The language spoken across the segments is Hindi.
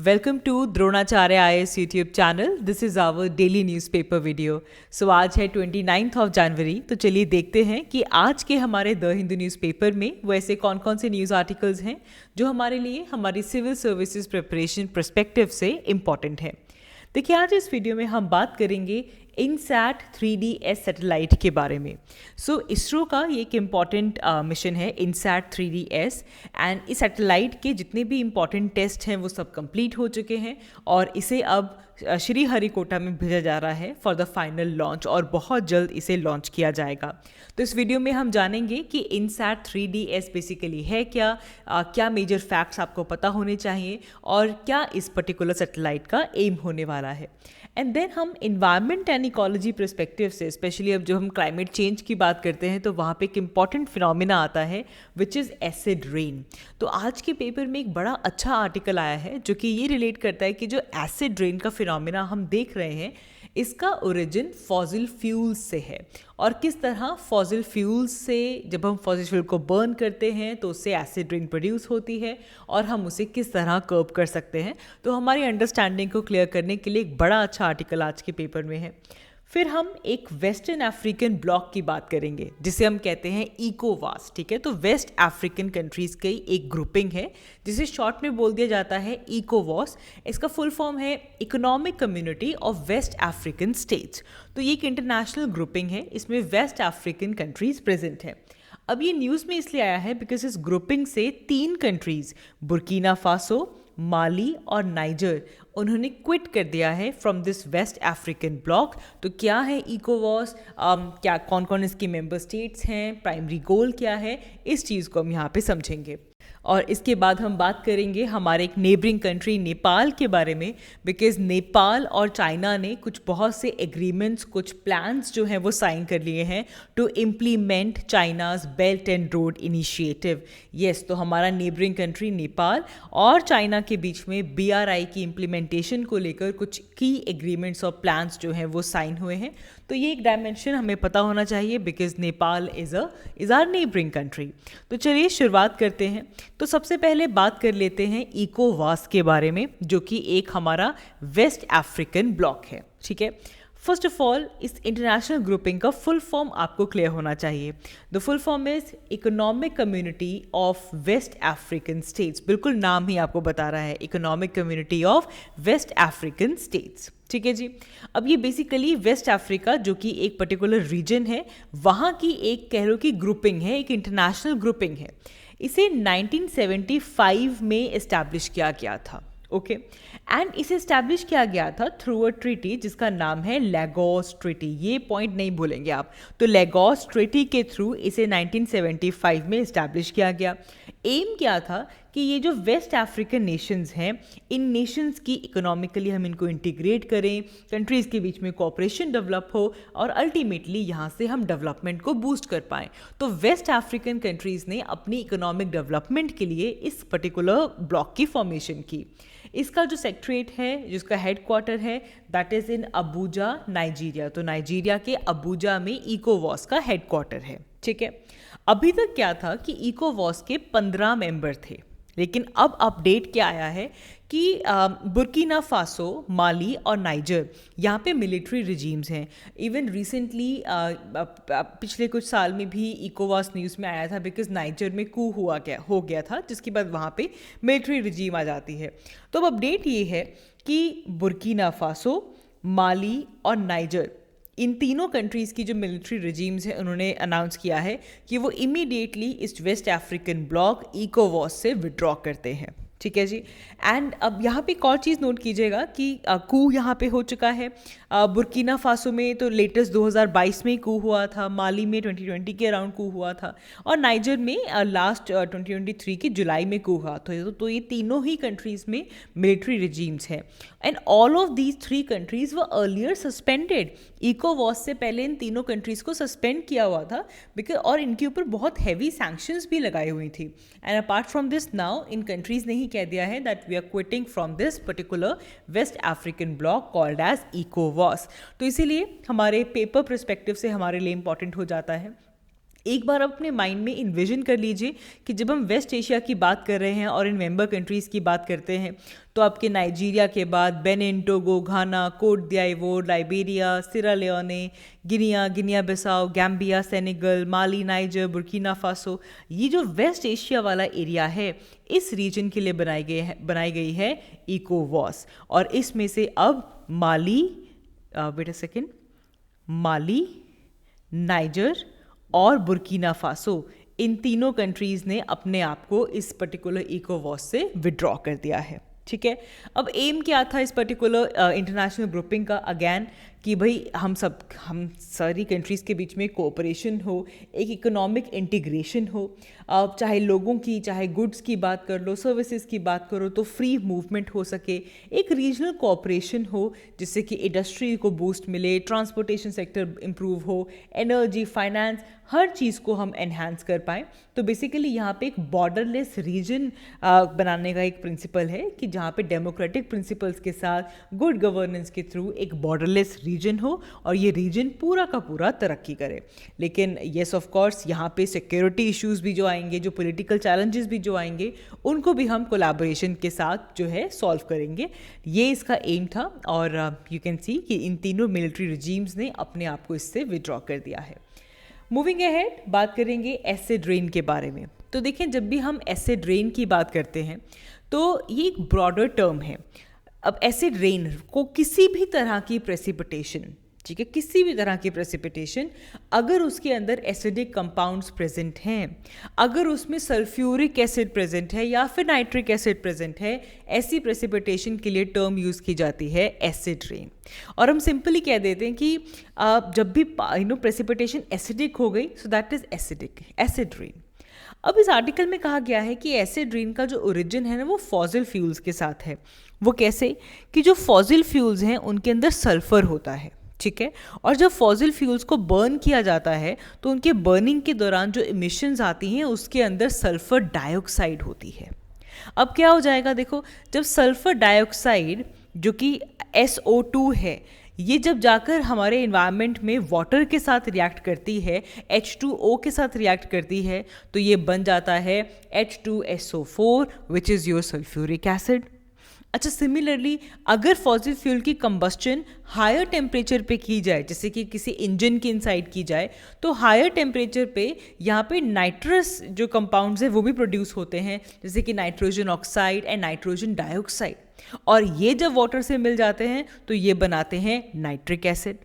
Welcome to Dronacharya IAS YouTube channel. This is our daily newspaper video. So आज है 29 जनवरी। तो चलिए देखते हैं कि आज के हमारे द हिंदू न्यूज़पेपर में वो ऐसे कौन कौन से न्यूज़ आर्टिकल्स हैं जो हमारे लिए हमारी सिविल सर्विसेज प्रिपरेशन पर्सपेक्टिव से इम्पॉर्टेंट है। देखिए, आज इस वीडियो में हम बात करेंगे इनसैट 3DS सैटेलाइट के बारे में। इसरो का ये एक इम्पॉर्टेंट मिशन है इनसैट 3DS, एंड इस सैटेलाइट के जितने भी इम्पॉर्टेंट टेस्ट हैं वो सब कंप्लीट हो चुके हैं और इसे अब श्री हरिकोटा में भेजा जा रहा है फॉर द फाइनल लॉन्च, और बहुत जल्द इसे लॉन्च किया जाएगा। तो इस वीडियो में हम जानेंगे कि इनसैट 3DS बेसिकली है क्या, क्या मेजर फैक्ट्स आपको पता होने चाहिए और क्या इस पर्टिकुलर सैटेलाइट का एम होने वाला है। एंड देन हम इन्वायरमेंट एंड इकोलॉजी पर्सपेक्टिव से, स्पेशली अब जो हम क्लाइमेट चेंज की बात करते हैं तो वहाँ पे एक इम्पॉर्टेंट फिनोमिना आता है विच इज़ एसिड रेन। तो आज के पेपर में एक बड़ा अच्छा आर्टिकल आया है जो कि ये रिलेट करता है कि जो एसिड रेन का फिनोमिना हम देख रहे हैं इसका ओरिजिन फॉसिल फ्यूल्स से है, और किस तरह फॉसिल फ्यूल्स से जब हम फॉसिल फ्यूल को बर्न करते हैं तो उससे एसिड रेन प्रोड्यूस होती है और हम उसे किस तरह कर्ब कर सकते हैं। तो हमारी अंडरस्टैंडिंग को क्लियर करने के लिए एक बड़ा अच्छा आर्टिकल आज के पेपर में है। फिर हम एक वेस्टर्न अफ्रीकन ब्लॉक की बात करेंगे जिसे हम कहते हैं इकोवास। ठीक है, तो वेस्ट अफ्रीकन कंट्रीज़ की एक ग्रुपिंग है जिसे शॉर्ट में बोल दिया जाता है इकोवास। इसका फुल फॉर्म है economic community of West African states. तो ये एक इंटरनेशनल ग्रुपिंग है, इसमें वेस्ट अफ्रीकन कंट्रीज़ प्रेजेंट है। अब ये न्यूज़ में इसलिए आया है बिकॉज इस ग्रुपिंग से 3 कंट्रीज़ बुर्किना फासो, माली और नाइजर, उन्होंने क्विट कर दिया है from this West African bloc. तो क्या है इकोवास, क्या कौन कौन इसके मेंबर स्टेट्स हैं, प्राइमरी गोल क्या है, इस चीज़ को हम यहाँ पे समझेंगे। और इसके बाद हम बात करेंगे हमारे एक नेबरिंग कंट्री नेपाल के बारे में, बिकॉज नेपाल और चाइना ने कुछ बहुत से एग्रीमेंट्स, कुछ प्लान्स जो हैं वो साइन कर लिए हैं to implement China's belt and road initiative. Yes, तो हमारा नेबरिंग कंट्री नेपाल और चाइना के बीच में BRI की इम्प्लीमेंटेशन को लेकर कुछ की एग्रीमेंट्स और प्लान्स जो हैं वो साइन हुए हैं। तो ये एक डायमेंशन हमें पता होना चाहिए because Nepal is our neighbouring country. तो चलिए शुरुआत करते हैं। तो सबसे पहले बात कर लेते हैं इकोवास के बारे में, जो कि एक हमारा वेस्ट अफ्रीकन ब्लॉक है। ठीक है, फर्स्ट ऑफ ऑल इस इंटरनेशनल ग्रुपिंग का फुल फॉर्म आपको क्लियर होना चाहिए। The full form is economic community of West African states. बिल्कुल नाम ही आपको बता रहा है, economic community of West African states. ठीक है जी। अब ये बेसिकली वेस्ट अफ्रीका जो कि एक पर्टिकुलर रीजन है, वहाँ की एक कह लो कि ग्रुपिंग है, एक इंटरनेशनल ग्रुपिंग है। इसे 1975 में इस्टेब्लिश किया गया था। ओके, एंड इसे इस्टेब्लिश किया गया था थ्रू अ ट्रीटी जिसका नाम है लेगोस ट्रीटी। ये पॉइंट नहीं भूलेंगे आप। तो लेगोस ट्रीटी के थ्रू इसे 1975 में इस्टेब्लिश किया गया। एम क्या था कि ये जो वेस्ट अफ्रीकन नेशंस हैं, इन नेशंस की इकोनॉमिकली हम इनको इंटीग्रेट करें, कंट्रीज़ के बीच में कोऑपरेशन डेवलप हो और अल्टीमेटली यहाँ से हम डेवलपमेंट को बूस्ट कर पाएँ। तो वेस्ट अफ्रीकन कंट्रीज़ ने अपनी इकोनॉमिक डेवलपमेंट के लिए इस पर्टिकुलर ब्लॉक की फॉर्मेशन की। इसका जो सेक्रेटरीट है, जिसका हेडक्वार्टर है, that is in Abuja, Nigeria. तो नाइजीरिया के अबूजा में इकोवास का हेडक्वार्टर है। ठीक है, अभी तक क्या था कि इकोवास के 15 मेंबर थे, लेकिन अब अपडेट क्या आया है कि बुर्किना फासो, माली और नाइजर, यहाँ पे मिलिट्री रिजीम्स हैं। इवन रिसेंटली पिछले कुछ साल में भी इकोवास न्यूज़ में आया था बिकॉज नाइजर में कू हो गया था, जिसके बाद वहाँ पे मिलिट्री रिजीम आ जाती है। तो अब अपडेट ये है कि बुर्किना फासो, माली और नाइजर, इन तीनों कंट्रीज़ की जो मिलिट्री रिजीम्स हैं उन्होंने अनाउंस किया है कि वो इमीडिएटली इस वेस्ट अफ्रीकन ब्लॉक इकोवास से विड्रॉ करते हैं। ठीक है जी। एंड अब यहाँ पे एक और चीज़ नोट कीजिएगा कि कू यहाँ पे हो चुका है। बुर्किना फासो में तो लेटेस्ट 2022 में कू हुआ था, माली में 2020 के अराउंड कू हुआ था, और नाइजर में लास्ट 2023 के जुलाई में कू हुआ। तो ये तीनों ही कंट्रीज़ में मिलिट्री रिजीम्स हैं, and all of these 3 countries were earlier suspended. इकोवास से पहले इन तीनों कंट्रीज़ को सस्पेंड किया हुआ था बिकॉज, और इनके ऊपर बहुत हैवी सैंक्शंस भी लगाई हुई थी। And apart from this now इन कंट्रीज़ ने ही कह दिया है that we are quitting from this particular West African bloc called as इकोवास। तो इसीलिए हमारे पेपर पर्सपेक्टिव से हमारे लिए इंपॉर्टेंट हो जाता है एक बार आप अपने माइंड में इन्विजन कर लीजिए कि जब हम वेस्ट एशिया की बात कर रहे हैं और इन मेंबर कंट्रीज़ की बात करते हैं तो आपके नाइजीरिया के बाद Benin, Togo, Ghana, Cote d'Ivoire, Liberia, Sierra Leone, Guinea Bissau, Gambia, Senegal, Mali, Niger, Burkina Faso, ये जो वेस्ट एशिया वाला एरिया है इस रीजन के लिए बनाई गई है इकोवॉस। और इसमें से अब Mali, wait a second, Mali, Niger और बुर्किना फासो, इन तीनों कंट्रीज़ ने अपने आप को इस पर्टिकुलर इकोवॉस से विड्रॉ कर दिया है। ठीक है, अब एम क्या था इस पर्टिकुलर इंटरनेशनल ग्रुपिंग का? अगेन कि भाई हम सारी कंट्रीज़ के बीच में कोऑपरेशन हो, एक इकोनॉमिक इंटीग्रेशन हो, चाहे लोगों की, चाहे गुड्स की बात कर लो, सर्विसेज की बात करो तो फ्री मूवमेंट हो सके, एक रीजनल कोऑपरेशन हो जिससे कि इंडस्ट्री को बूस्ट मिले, ट्रांसपोर्टेशन सेक्टर इम्प्रूव हो, एनर्जी, फाइनेंस, हर चीज़ को हम एनहांस कर पाएँ। तो बेसिकली यहाँ पे एक बॉर्डरलेस रीजन बनाने का एक प्रिंसिपल है कि जहाँ पे डेमोक्रेटिक प्रिंसिपल्स के साथ गुड गवर्नेंस के थ्रू एक बॉर्डरलेस रीजन हो और ये रीजन पूरा का पूरा तरक्की करे। लेकिन येस ऑफ कोर्स यहाँ पे सिक्योरिटी इश्यूज भी जो आएंगे, जो पॉलिटिकल चैलेंजेस भी जो आएंगे, उनको भी हम कोलैबोरेशन के साथ जो है सॉल्व करेंगे। ये इसका एम था और यू कैन सी कि इन तीनों मिलिट्री रिजीम्स ने अपने आप को इससे विड्रॉ कर दिया है। मूविंग अहेड, बात करेंगे एसिड रेन के बारे में। तो देखें, जब भी हम एसिड रेन की बात करते हैं तो ये एक ब्रॉडर टर्म है। अब एसिड रेन को किसी भी तरह की प्रेसिपिटेशन, ठीक है, किसी भी तरह की प्रेसिपिटेशन, अगर उसके अंदर एसिडिक कंपाउंड्स प्रेजेंट हैं, अगर उसमें सल्फ्यूरिक एसिड प्रेजेंट है या फिर नाइट्रिक एसिड प्रेजेंट है, ऐसी प्रेसिपिटेशन के लिए टर्म यूज़ की जाती है एसिड रेन। और हम सिंपली कह देते हैं कि जब भी प्रेसिपिटेशन एसिडिक हो गई so that is acid rain. अब इस आर्टिकल में कहा गया है कि एसिड रेन का जो ओरिजिन है ना वो फॉसिल फ्यूल्स के साथ है। वो कैसे? कि जो फॉसिल फ्यूल्स हैं उनके अंदर सल्फर होता है, ठीक है, और जब फॉसिल फ्यूल्स को बर्न किया जाता है तो उनके बर्निंग के दौरान जो इमिशंस आती हैं उसके अंदर सल्फर डाइऑक्साइड होती है। अब क्या हो जाएगा? देखो, जब सल्फर डाइऑक्साइड जो कि SO2 है, ये जब जाकर हमारे इन्वायरमेंट में वाटर के साथ रिएक्ट करती है, H2O के साथ रिएक्ट करती है, तो ये बन जाता है H2SO4 which is your sulphuric acid. अच्छा, सिमिलरली अगर फॉसिल फ्यूल की कंबस्टन हायर टेम्परेचर पे की जाए, जैसे कि किसी इंजन के इनसाइड की जाए, तो हायर टेम्परेचर पे यहाँ पे नाइट्रस जो कंपाउंड्स हैं वो भी प्रोड्यूस होते हैं, जैसे कि nitrogen oxide and nitrogen dioxide, और ये जब वाटर से मिल जाते हैं तो ये बनाते हैं नाइट्रिक एसिड।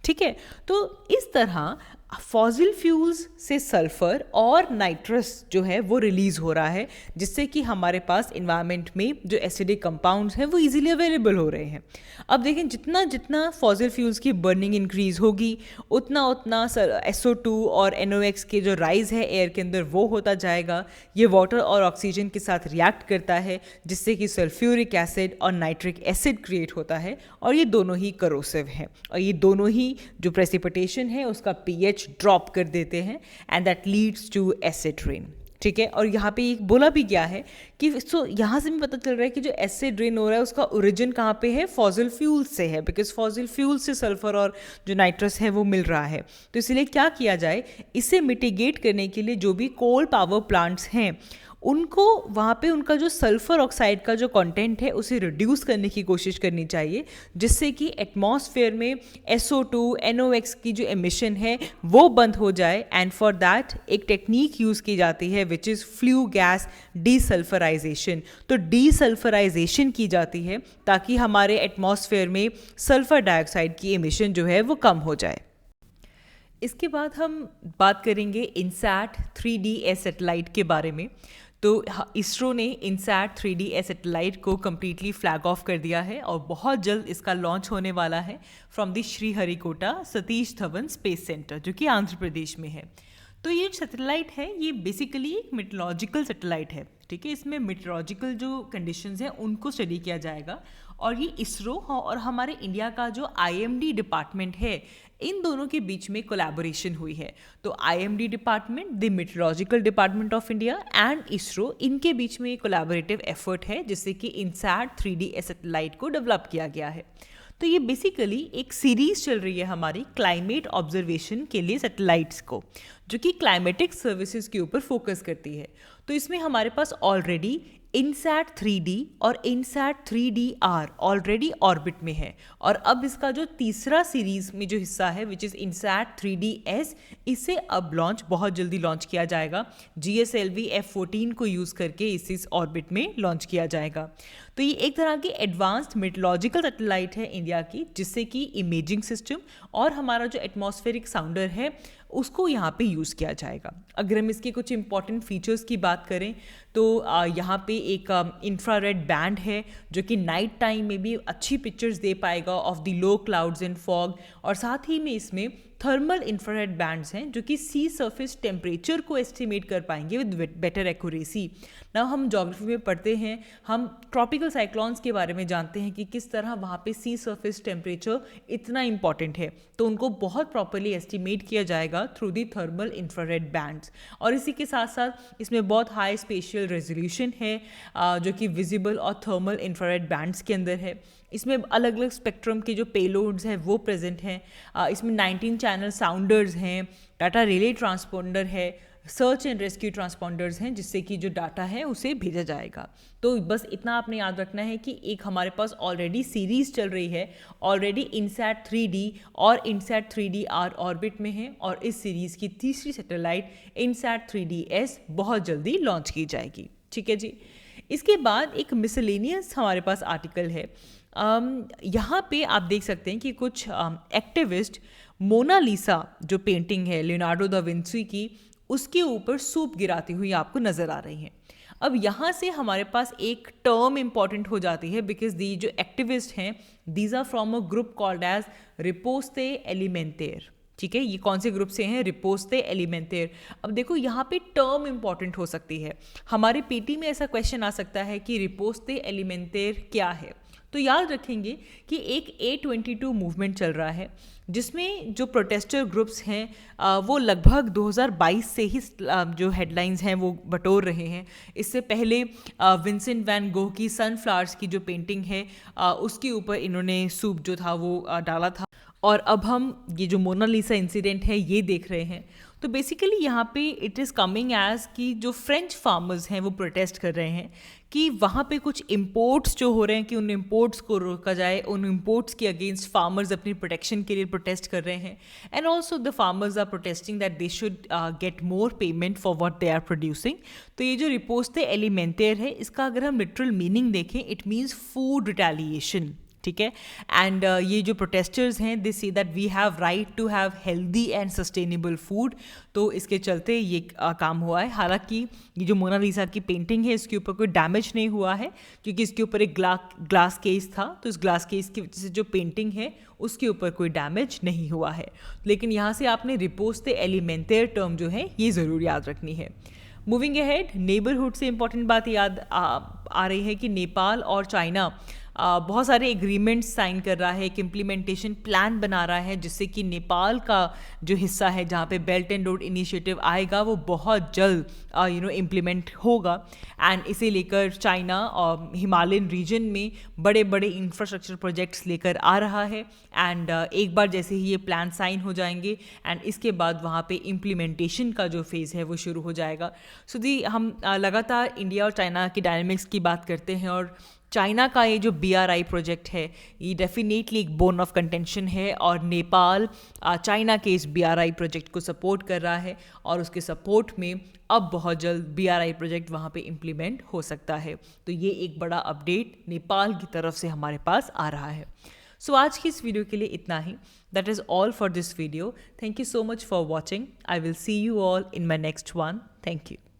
ठीक है, तो इस तरह फॉसिल फ्यूल्स से सल्फर और नाइट्रस जो है वो रिलीज हो रहा है, जिससे कि हमारे पास इन्वायरमेंट में जो एसिडिक कंपाउंड्स हैं वो इजीली अवेलेबल हो रहे हैं। अब देखें, जितना जितना फॉसिल फ्यूल्स की बर्निंग इंक्रीज होगी उतना उतना SO2 और NOx के जो राइज है एयर के अंदर वो होता जाएगा। ये वाटर और ऑक्सीजन के साथ रिएक्ट करता है जिससे कि सल्फ्यूरिक एसिड और नाइट्रिक एसिड क्रिएट होता है, और ये दोनों ही करोसिव हैं, और ये दोनों ही जो प्रेसिपिटेशन है उसका pH ड्रॉप कर देते हैं and that leads to acid rain. ठीक है, और यहाँ पे एक बोला भी गया है कि यहाँ से भी पता चल रहा है कि जो एसिड रेन हो रहा है उसका ओरिजिन कहाँ पे है? फॉसिल फ्यूल से है, बिकॉज फॉसिल फ्यूल से सल्फर और जो नाइट्रस है वो मिल रहा है। तो इसलिए क्या किया जाए, इसे मिटिगेट करने के लिए जो भी कोल पावर प्लांट्स हैं उनको वहाँ पे उनका जो सल्फर ऑक्साइड का जो कंटेंट है उसे रिड्यूस करने की कोशिश करनी चाहिए, जिससे कि एटमॉस्फेयर में SO2 NOx की जो एमिशन है वो बंद हो जाए। एंड फॉर दैट एक टेक्निक यूज़ की जाती है which is flue gas desulphurisation. तो डीसल्फराइजेशन की जाती है ताकि हमारे एटमॉस्फेयर में सल्फर डाइऑक्साइड की एमिशन जो है वो कम हो जाए। इसके बाद हम बात करेंगे इनसैट 3D सैटेलाइट के बारे में। तो इसरो ने इनसैट 3D सैटेलाइट को कम्प्लीटली फ्लैग ऑफ कर दिया है और बहुत जल्द इसका लॉन्च होने वाला है from the Sriharikota Satish Dhawan space centre, जो कि आंध्र प्रदेश में है। तो ये सैटेलाइट है ये बेसिकली एक मेट्रोलॉजिकल सैटेलाइट है, ठीक है। इसमें मेट्रोलॉजिकल जो कंडीशंस हैं उनको स्टडी किया जाएगा, और ये इसरो और हमारे इंडिया का जो IMD डिपार्टमेंट है इन दोनों के बीच में कोलैबोरेशन हुई है। तो IMD department, the meteorological department of India and ISRO, इनके बीच में ये कोलैबोरेटिव एफर्ट है जिससे कि इनसैट 3D सैटेलाइट को डेवलप किया गया है। तो ये बेसिकली एक सीरीज चल रही है हमारी क्लाइमेट ऑब्जर्वेशन के लिए सैटेलाइट्स को, जो कि क्लाइमेटिक सर्विसेज के ऊपर फोकस करती है। तो इसमें हमारे पास ऑलरेडी इनसैट 3D और इनसैट 3DR ऑलरेडी ऑर्बिट में है, और अब इसका जो तीसरा सीरीज में जो हिस्सा है विच इज़ इनसैट 3DS, इसे अब बहुत जल्दी लॉन्च किया जाएगा। GSLV F14 को यूज़ करके इस ऑर्बिट में लॉन्च किया जाएगा। तो ये एक तरह की एडवांस्ड मेट्रोलॉजिकल सैटेलाइट है इंडिया की, जिससे कि इमेजिंग सिस्टम और हमारा जो एटमॉस्फेरिक साउंडर है उसको यहाँ पे यूज़ किया जाएगा। अगर हम इसके कुछ इंपॉर्टेंट फीचर्स की बात करें तो यहाँ पे एक इंफ्रारेड बैंड है जो कि नाइट टाइम में भी अच्छी पिक्चर्स दे पाएगा of the low clouds and fog, और साथ ही में इसमें थर्मल इंफ्रारेड बैंड्स हैं जो कि सी सरफेस टेम्परेचर को एस्टिमेट कर पाएंगे विद बेटर एक्यूरेसी। ना हम ज्योग्राफी में पढ़ते हैं, हम ट्रॉपिकल साइक्लोन्स के बारे में जानते हैं कि किस तरह वहाँ पे सी सरफेस टेम्परेचर इतना इंपॉर्टेंट है, तो उनको बहुत प्रॉपरली एस्टिमेट किया जाएगा through the thermal infrared bands. और इसी के साथ साथ इसमें बहुत हाई स्पेशियल रेजोल्यूशन है जो कि विजिबल और थर्मल इंफ्रारेड बैंड्स के अंदर है। इसमें अलग अलग स्पेक्ट्रम के जो पेलोड्स हैं वो प्रेजेंट हैं। इसमें 19 चैनल साउंडर्स हैं, डाटा रिले ट्रांसपोंडर है, सर्च एंड रेस्क्यू ट्रांसपोंडर्स हैं, जिससे कि जो डाटा है उसे भेजा जाएगा। तो बस इतना आपने याद रखना है कि एक हमारे पास ऑलरेडी सीरीज चल रही है, ऑलरेडी इनसैट 3D और इनसैट 3DR ऑर्बिट में है, और इस सीरीज की तीसरी सैटेलाइट इनसैट 3DS बहुत जल्दी लॉन्च की जाएगी। ठीक है जी। इसके बाद एक मिसलेनियस हमारे पास आर्टिकल है। यहाँ पे आप देख सकते हैं कि कुछ एक्टिविस्ट मोनालिसा जो पेंटिंग है लियोनार्डो दा विंची की, उसके ऊपर सूप गिराती हुई आपको नज़र आ रही हैं। अब यहाँ से हमारे पास एक टर्म इंपॉर्टेंट हो जाती है, बिकॉज दी जो एक्टिविस्ट हैं these are from a group called as Riposte Elementaire. ठीक है, ये कौन से ग्रुप से हैं? रिपोस्ते एलिमेंटेर। अब देखो यहाँ पे टर्म इंपॉर्टेंट हो सकती है, हमारे पीटी में ऐसा क्वेश्चन आ सकता है कि रिपोस्ते एलिमेंटेर क्या है। तो याद रखेंगे कि एक A22 मूवमेंट चल रहा है जिसमें जो प्रोटेस्टर ग्रुप्स हैं वो लगभग 2022 से ही जो हेडलाइंस हैं वो बटोर रहे हैं। इससे पहले विंसेंट वैन गोह की सनफ्लावर्स की जो पेंटिंग है उसके ऊपर इन्होंने सूप जो था वो डाला था, और अब हम ये जो मोनालिसा इंसिडेंट है ये देख रहे हैं। तो बेसिकली यहाँ पे इट इज़ कमिंग एज कि जो फ्रेंच फार्मर्स हैं वो प्रोटेस्ट कर रहे हैं कि वहाँ पे कुछ इंपोर्ट्स जो हो रहे हैं कि उन इंपोर्ट्स को रोका जाए, उन इंपोर्ट्स के अगेंस्ट फार्मर्स अपनी प्रोटेक्शन के लिए प्रोटेस्ट कर रहे हैं। And also the farmers are protesting that they should get more payment for what they are producing. तो ये जो रिपोस्ते एलिमेंटेर है इसका अगर हम लिटरल मीनिंग देखें इट मीन्स फूड रिटेलिएशन। ठीक है, एंड ये जो प्रोटेस्टर्स हैं they say that we have right to have healthy and sustainable food, तो इसके चलते ये काम हुआ है। हालांकि ये जो मोनालिसा की पेंटिंग है इसके ऊपर कोई डैमेज नहीं हुआ है क्योंकि इसके ऊपर एक ग्लास केस था, तो इस ग्लास केस की वजह से जो पेंटिंग है उसके ऊपर कोई डैमेज नहीं हुआ है। लेकिन यहाँ से आपने रिपोस्ते एलिमेंटेर टर्म जो है ये ज़रूर याद रखनी है। मूविंग अहेड, नेबरहुड से इंपॉर्टेंट बात याद आ रही है कि नेपाल और चाइना बहुत सारे एग्रीमेंट्स साइन कर रहा है, एक इम्प्लीमेंटेशन प्लान बना रहा है जिससे कि नेपाल का जो हिस्सा है जहाँ पे बेल्ट एंड रोड इनिशिएटिव आएगा वो बहुत जल्द इम्प्लीमेंट होगा। एंड इसे लेकर चाइना और हिमालयन रीजन में बड़े बड़े इंफ्रास्ट्रक्चर प्रोजेक्ट्स लेकर आ रहा है। एंड एक बार जैसे ही ये प्लान साइन हो जाएंगे एंड इसके बाद वहाँ पे इम्प्लीमेंटेशन का जो फेज़ है वो शुरू हो जाएगा। सो दी हम लगातार इंडिया और चाइना की डायनामिक्स की बात करते हैं, और चाइना का ये जो BRI प्रोजेक्ट है ये डेफिनेटली एक बोन ऑफ कंटेंशन है, और नेपाल चाइना के इस BRI प्रोजेक्ट को सपोर्ट कर रहा है, और उसके सपोर्ट में अब बहुत जल्द BRI प्रोजेक्ट वहाँ पे इम्प्लीमेंट हो सकता है। तो ये एक बड़ा अपडेट नेपाल की तरफ से हमारे पास आ रहा है। सो आज की इस वीडियो के लिए इतना ही। That is all for this video. Thank you so much for watching. I will see you all in my next one. Thank you.